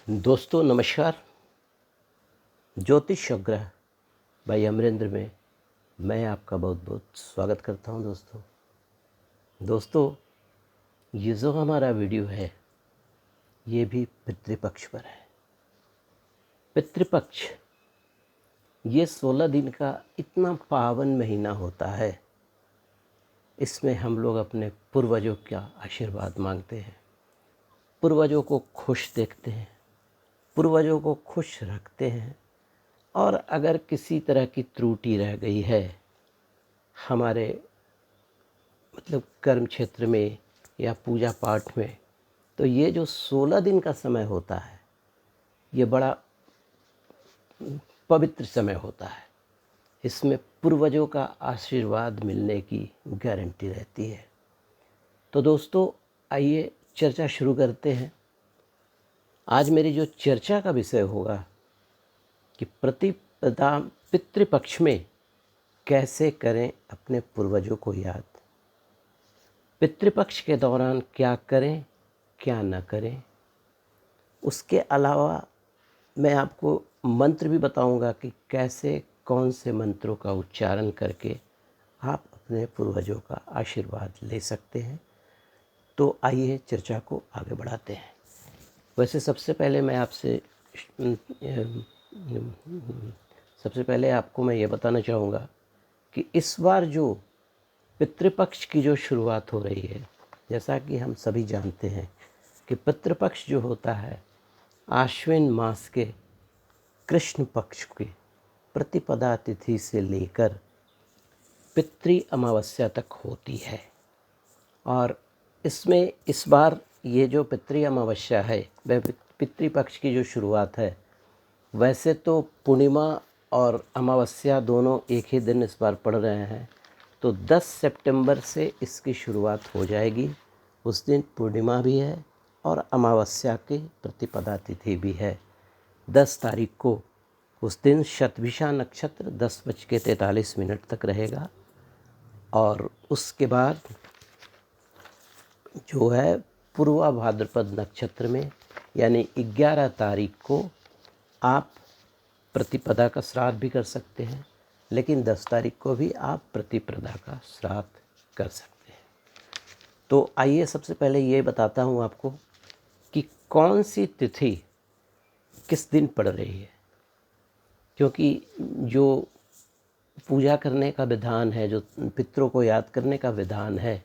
दोस्तों नमस्कार। ज्योतिष ग्रह भाई अमरेंद्र में मैं आपका बहुत बहुत स्वागत करता हूं। दोस्तों ये जो हमारा वीडियो है ये भी पितृपक्ष पर है। पितृपक्ष ये 16 दिन का इतना पावन महीना होता है। इसमें हम लोग अपने पूर्वजों का आशीर्वाद मांगते हैं, पूर्वजों को खुश देखते हैं, पूर्वजों को खुश रखते हैं। और अगर किसी तरह की त्रुटि रह गई है हमारे कर्म क्षेत्र में या पूजा पाठ में, तो ये जो 16 दिन का समय होता है ये बड़ा पवित्र समय होता है। इसमें पूर्वजों का आशीर्वाद मिलने की गारंटी रहती है। तो दोस्तों आइए चर्चा शुरू करते हैं। आज मेरी जो चर्चा का विषय होगा कि प्रतिपदा पितृपक्ष में कैसे करें अपने पूर्वजों को याद। पितृपक्ष के दौरान क्या करें क्या न करें। उसके अलावा मैं आपको मंत्र भी बताऊंगा कि कैसे कौन से मंत्रों का उच्चारण करके आप अपने पूर्वजों का आशीर्वाद ले सकते हैं। तो आइए चर्चा को आगे बढ़ाते हैं। वैसे सबसे पहले आपको मैं ये बताना चाहूँगा कि इस बार जो पितृपक्ष की जो शुरुआत हो रही है, जैसा कि हम सभी जानते हैं कि पितृपक्ष जो होता है आश्विन मास के कृष्ण पक्ष के प्रतिपदा तिथि से लेकर पितृ अमावस्या तक होती है। और इसमें इस बार ये जो पितृ अमावस्या है वह पितृपक्ष की जो शुरुआत है, वैसे तो पूर्णिमा और अमावस्या दोनों एक ही दिन इस बार पड़ रहे हैं, तो 10 सितंबर से इसकी शुरुआत हो जाएगी। उस दिन पूर्णिमा भी है और अमावस्या की प्रतिपदा तिथि भी है। 10 तारीख को उस दिन शतभिषा नक्षत्र 10:43 तक रहेगा। और उसके बाद जो है पूर्वा भाद्रपद नक्षत्र में यानी 11 तारीख को आप प्रतिपदा का श्राद्ध भी कर सकते हैं, लेकिन 10 तारीख को भी आप प्रतिपदा का श्राद्ध कर सकते हैं। तो आइए सबसे पहले ये बताता हूँ आपको कि कौन सी तिथि किस दिन पड़ रही है। क्योंकि जो पूजा करने का विधान है, जो पितरों को याद करने का विधान है,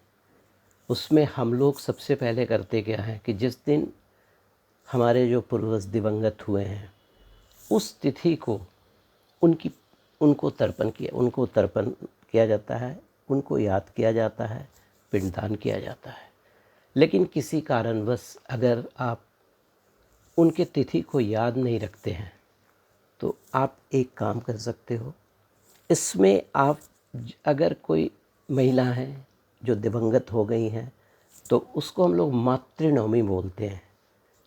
उसमें हम लोग सबसे पहले करते क्या है कि जिस दिन हमारे जो पूर्वज दिवंगत हुए हैं उस तिथि को उनको तर्पण किया जाता है, उनको याद किया जाता है, पिंडदान किया जाता है। लेकिन किसी कारणवश अगर आप उनके तिथि को याद नहीं रखते हैं तो आप एक काम कर सकते हो। इसमें आप अगर कोई महिला है जो दिवंगत हो गई हैं तो उसको हम लोग मातृनवमी बोलते हैं।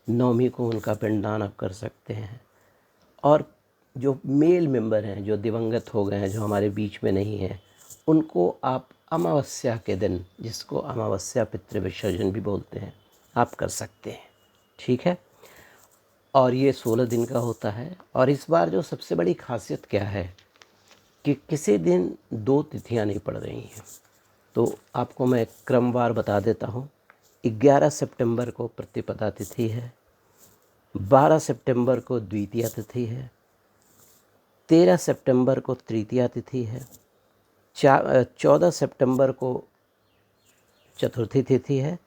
नवमी को उनका पिंडदान आप कर सकते हैं। और जो मेल मेंबर हैं जो दिवंगत हो गए हैं, जो हमारे बीच में नहीं हैं, उनको आप अमावस्या के दिन, जिसको अमावस्या पितृ विसर्जन भी बोलते हैं, आप कर सकते हैं। ठीक है। और ये 16 दिन का होता है। और इस बार जो सबसे बड़ी खासियत क्या है कि किसी दिन 2 तिथियां नहीं पड़ रही हैं। तो आपको मैं क्रमवार बता देता हूँ। 11 सितंबर को प्रतिपदा तिथि है, 12 सितंबर को द्वितीया तिथि है, 13 सितंबर को तृतीया तिथि है, 14 सितंबर को चतुर्थी तिथि है,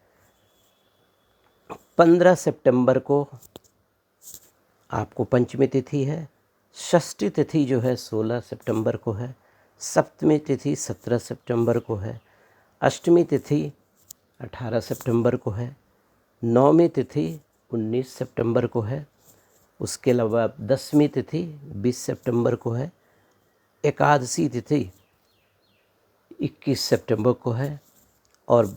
15 सितंबर को आपको पंचमी तिथि है, षष्ठी तिथि जो है 16 सितंबर को है, सप्तमी तिथि 17 सितंबर को है, अष्टमी तिथि 18 सितंबर को है, नवमी तिथि 19 सितंबर को है, उसके अलावा 10वीं तिथि 20 सितंबर को है, एकादशी तिथि 21 सितंबर को है, और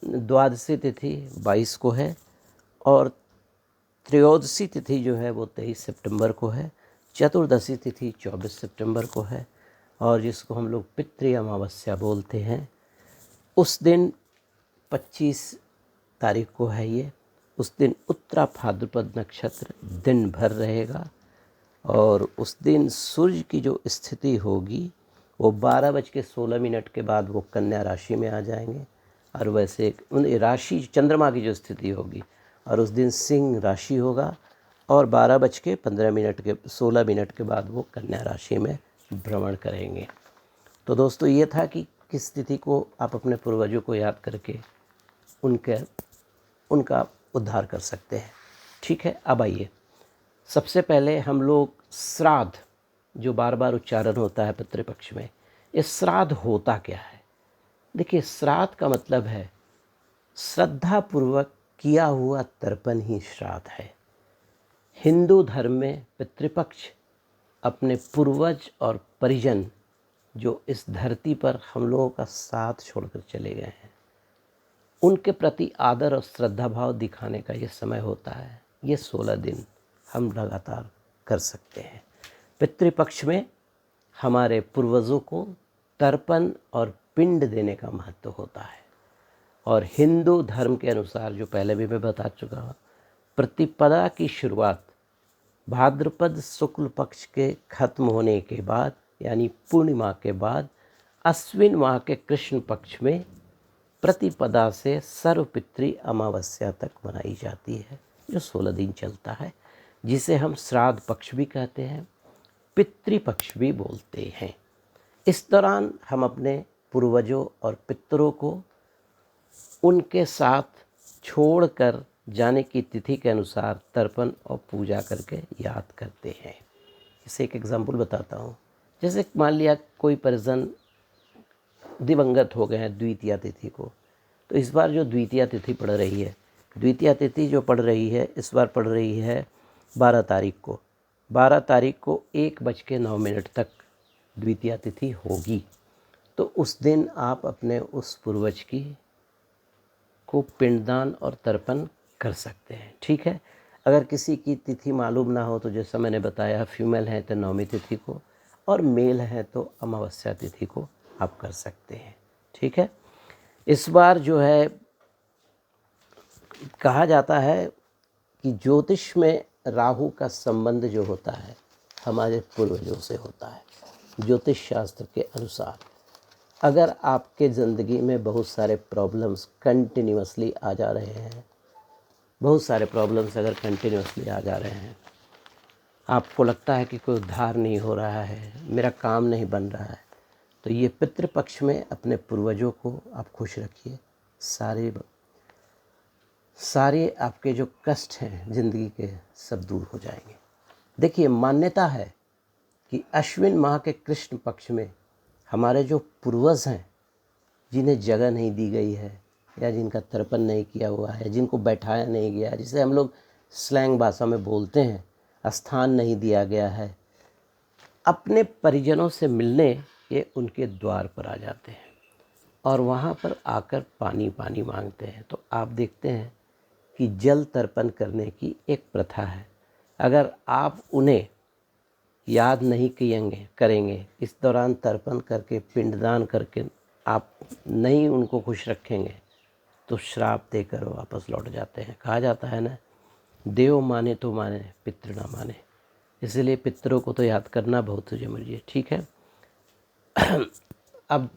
द्वादशी तिथि 22 को है, और त्रयोदशी तिथि जो है वो 23 सितंबर को है, चतुर्दशी तिथि 24 सितंबर को है, और जिसको हम लोग पितृ अमावस्या बोलते हैं उस दिन 25 तारीख को है ये। उस दिन उत्तरा भाद्रपद नक्षत्र दिन भर रहेगा और उस दिन सूर्य की जो स्थिति होगी वो 12:16 के बाद वो कन्या राशि में आ जाएंगे और वैसे उन राशि चंद्रमा की जो स्थिति होगी और उस दिन सिंह राशि होगा और 12:15 के बाद वो कन्या राशि में भ्रमण करेंगे। तो दोस्तों ये था कि किस तिथि को आप अपने पूर्वजों को याद करके उनका उद्धार कर सकते हैं। ठीक है, अब आइए सबसे पहले हम लोग श्राद्ध जो बार बार उच्चारण होता है पितृपक्ष में, ये श्राद्ध होता क्या है? देखिए, श्राद्ध का मतलब है श्रद्धापूर्वक किया हुआ तर्पण ही श्राद्ध है। हिंदू धर्म में पितृपक्ष अपने पूर्वज और परिजन जो इस धरती पर हम लोगों का साथ छोड़कर चले गए हैं, उनके प्रति आदर और श्रद्धा भाव दिखाने का ये समय होता है। ये 16 दिन हम लगातार कर सकते हैं। पितृपक्ष में हमारे पूर्वजों को तर्पण और पिंड देने का महत्व होता है और हिंदू धर्म के अनुसार, जो पहले भी मैं बता चुका हूँ, प्रतिपदा की शुरुआत भाद्रपद शुक्ल पक्ष के खत्म होने के बाद यानी पूर्णिमा के बाद अश्विन माह के कृष्ण पक्ष में प्रतिपदा से सर्वपितृ अमावस्या तक मनाई जाती है, जो 16 दिन चलता है, जिसे हम श्राद्ध पक्ष भी कहते हैं, पितृपक्ष भी बोलते हैं। इस दौरान हम अपने पूर्वजों और पितरों को उनके साथ छोड़कर जाने की तिथि के अनुसार तर्पण और पूजा करके याद करते हैं। इसे एक एग्जाम्पल बताता हूँ। जैसे मान लिया कोई परिजन दिवंगत हो गए हैं द्वितीया तिथि को, तो इस बार जो द्वितीया तिथि पड़ रही है, द्वितीया तिथि जो पड़ रही है इस बार पड़ रही है 12 तारीख को। 12 तारीख को 1:09 तक द्वितीया तिथि होगी। तो उस दिन आप अपने उस पूर्वज को पिंडदान और तर्पण कर सकते हैं। ठीक है, अगर किसी की तिथि मालूम ना हो तो जैसा मैंने बताया, फीमेल है तो 9वीं तिथि को और मेल है तो अमावस्या तिथि को आप कर सकते हैं। ठीक है, इस बार जो है कहा जाता है कि ज्योतिष में राहु का संबंध जो होता है हमारे पूर्वजों से होता है। ज्योतिष शास्त्र के अनुसार अगर आपके ज़िंदगी में बहुत सारे प्रॉब्लम्स कंटिन्यूअसली आ जा रहे हैं, बहुत सारे प्रॉब्लम्स अगर कंटिन्यूअसली आ जा रहे हैं, आपको लगता है कि कोई उद्धार नहीं हो रहा है, मेरा काम नहीं बन रहा है, तो ये पितृपक्ष में अपने पूर्वजों को आप खुश रखिए। सारे आपके जो कष्ट हैं ज़िंदगी के सब दूर हो जाएंगे। देखिए, मान्यता है कि अश्विन माह के कृष्ण पक्ष में हमारे जो पूर्वज हैं, जिन्हें जगह नहीं दी गई है या जिनका तर्पण नहीं किया हुआ है, जिनको बैठाया नहीं गया, जिसे हम लोग स्लैंग भाषा में बोलते हैं, स्थान नहीं दिया गया है, अपने परिजनों से मिलने ये उनके द्वार पर आ जाते हैं और वहाँ पर आकर पानी पानी मांगते हैं। तो आप देखते हैं कि जल तर्पण करने की एक प्रथा है। अगर आप उन्हें याद नहीं करेंगे, इस दौरान तर्पण करके पिंडदान करके आप नहीं उनको खुश रखेंगे, तो श्राप देकर वापस लौट जाते हैं। कहा जाता है ना, देव माने तो माने, पितृ ना माने। इसलिए पितरों को तो याद करना बहुत जरूरी है। ठीक है, अब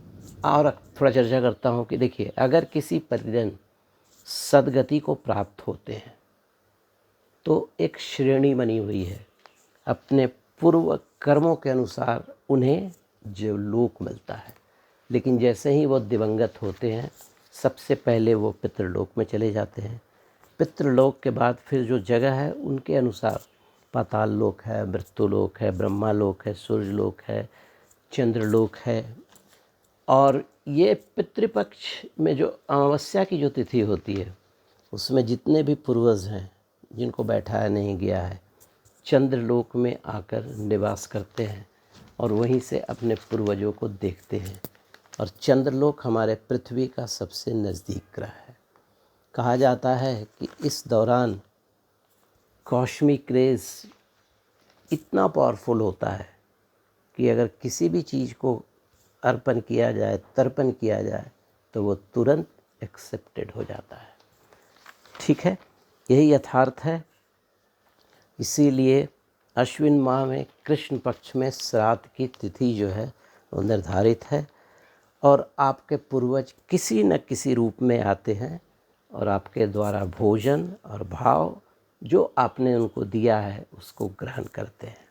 और थोड़ा चर्चा करता हूँ कि देखिए, अगर किसी परिजन सदगति को प्राप्त होते हैं तो एक श्रेणी बनी हुई है, अपने पूर्व कर्मों के अनुसार उन्हें जो लोक मिलता है। लेकिन जैसे ही वो दिवंगत होते हैं, सबसे पहले वो पितृलोक में चले जाते हैं। पितृलोक के बाद फिर जो जगह है उनके अनुसार पाताल लोक है, मृत्युलोक है, ब्रह्मालोक है, सूर्यलोक है, चंद्रलोक है। और ये पितृपक्ष में जो अमावस्या की जो तिथि होती है, उसमें जितने भी पूर्वज हैं जिनको बैठाया नहीं गया है, चंद्रलोक में आकर निवास करते हैं और वहीं से अपने पूर्वजों को देखते हैं। और चंद्रलोक हमारे पृथ्वी का सबसे नज़दीक ग्रह है। कहा जाता है कि इस दौरान कॉस्मिक रेज इतना पावरफुल होता है कि अगर किसी भी चीज़ को अर्पण किया जाए, तर्पण किया जाए, तो वो तुरंत एक्सेप्टेड हो जाता है। ठीक है, यही यथार्थ है। इसीलिए अश्विन माह में कृष्ण पक्ष में श्राद्ध की तिथि जो है वो निर्धारित है, और आपके पूर्वज किसी न किसी रूप में आते हैं और आपके द्वारा भोजन और भाव जो आपने उनको दिया है उसको ग्रहण करते हैं।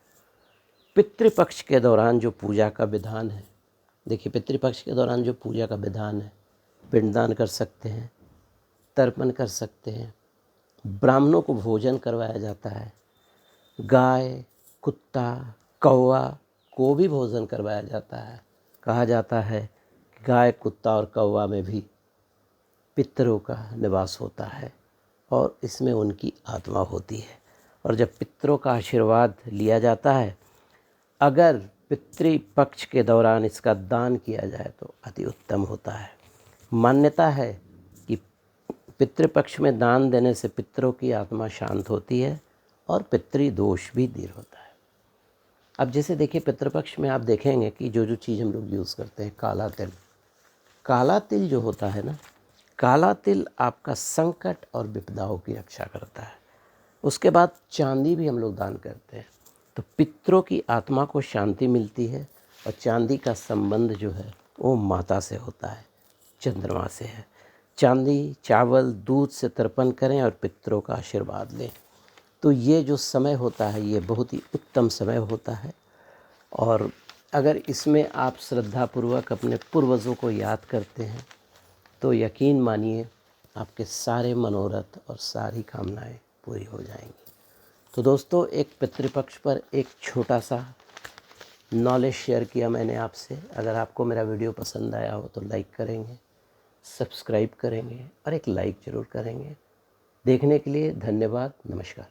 पितृपक्ष के दौरान जो पूजा का विधान है, देखिए पितृपक्ष के दौरान जो पूजा का विधान है, पिंडदान कर सकते हैं, तर्पण कर सकते हैं, ब्राह्मणों को भोजन करवाया जाता है, गाय, कुत्ता, कौवा को भी भोजन करवाया जाता है। कहा जाता है कि गाय, कुत्ता और कौवा में भी पितरों का निवास होता है और इसमें उनकी आत्मा होती है। और जब पितरों का आशीर्वाद लिया जाता है, अगर पितृपक्ष के दौरान इसका दान किया जाए तो अति उत्तम होता है। मान्यता है कि पितृपक्ष में दान देने से पितरों की आत्मा शांत होती है और पितृदोष भी दूर होता है। अब जैसे देखिए पितृपक्ष में आप देखेंगे कि जो जो चीज़ हम लोग यूज़ करते हैं, काला तिल, काला तिल जो होता है ना, काला तिल आपका संकट और विपदाओं की रक्षा करता है। उसके बाद चांदी भी हम लोग दान करते हैं, तो पितरों की आत्मा को शांति मिलती है। और चांदी का संबंध जो है वो माता से होता है, चंद्रमा से है। चांदी, चावल, दूध से तर्पण करें और पितरों का आशीर्वाद लें। तो ये जो समय होता है ये बहुत ही उत्तम समय होता है। और अगर इसमें आप श्रद्धापूर्वक अपने पूर्वजों को याद करते हैं तो यकीन मानिए आपके सारे मनोरथ और सारी कामनाएं पूरी हो जाएंगी। तो दोस्तों, एक पितृपक्ष पर एक छोटा सा नॉलेज शेयर किया मैंने आपसे। अगर आपको मेरा वीडियो पसंद आया हो तो लाइक करेंगे, सब्सक्राइब करेंगे और एक लाइक ज़रूर करेंगे। देखने के लिए धन्यवाद। नमस्कार।